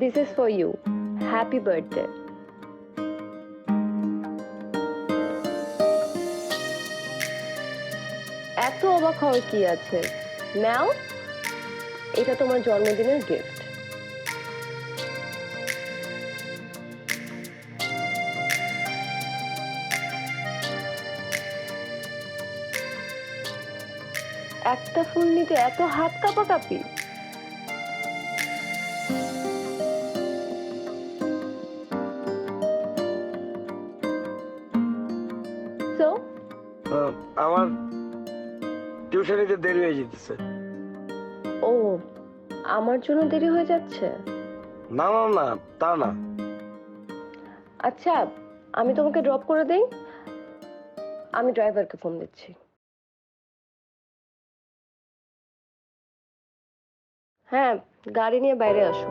This is for you, happy birthday. এত অবাক হওয়ার কি আছে, নাও এটা তোমার জন্মদিনের গিফট। একটা ফুল নিতে এত হাত কাঁপাকাঁপি? So, আমার টিউশনিতে দেরি হয়ে যেতেছে। ও আমার জন্য দেরি হয়ে যাচ্ছে? না না না, তা না। আচ্ছা, আমি তোমাকে ড্রপ করে দেই, আমি ড্রাইভারকে ফোন দিচ্ছি। হ্যাঁ, গাড়ি নিয়ে বাইরে আসো।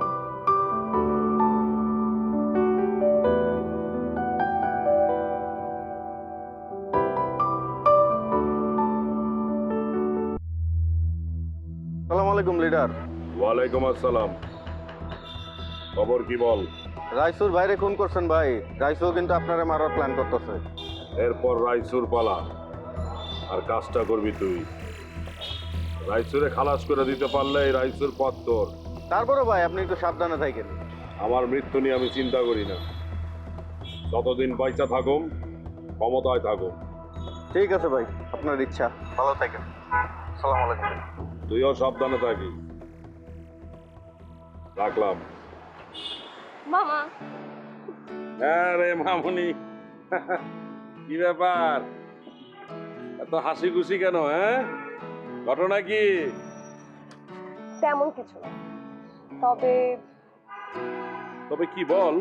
আসসালামু আলাইকুম লিডার। ওয়ালাইকুম আসসালাম। খবর কি বল? রাইসুর বাইরে খুন করছেন ভাই। রাইসুও কিন্তু আপনারে মারার প্ল্যান করতেছে। এরপর রাইসুর পালা, আর কাজটা করবি তুই। রাইসুরে খালাস করে দিতে পারলে এই রাইসুর পথ তোর। তারপরে ভাই আপনি একটু সাবধানে থাকেন। আমার মৃত্যু নিয়ে আমি চিন্তা করি না, যতদিন পয়সা থাকুম ক্ষমতায় থাকুম। ঠিক আছে ভাই, আপনার ইচ্ছা। ভালো থাকেন। আসসালামু আলাইকুম। তুইও সাবধানে থাকিস। রাখলাম। মামা, হ্যাঁ রে মামুনি, কি ব্যাপার, এত হাসি খুশি কেন? হ্যাঁ, ঘটনা কি? তেমন কিছু না, তবে তবে কি বল?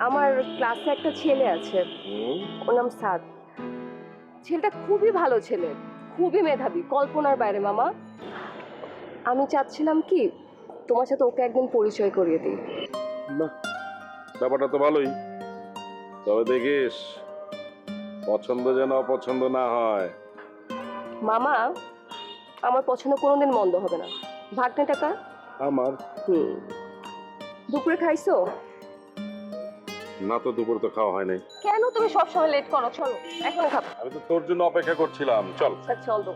আমার ক্লাসে একটা ছেলে আছে, ওর নাম সাদ। ছেলেটা খুবই ভালো ছেলে, খুবই মেধাবী, কল্পনার বাইরে মামা। আমি চাচ্ছিলাম কি তোমার সাথে ওকে একদিন পরিচয় করিয়ে দিই। বাহ, ব্যাপারটা তো ভালোই। তবে দেখিস পছন্দ যেন অপছন্দ না হয়। মামা, আমার পছন্দ কোনোদিন মন্দ হবে না। ভাগ্নে টাকা আমার দুপুরে খাইছো? না তো, দুপুর তো খাওয়া হয় নাই। কেন তুমি সবসময় লেট করো? চলো এখনই খাবো। আমি তো তোর জন্য অপেক্ষা করছিলাম, চল। চল তো।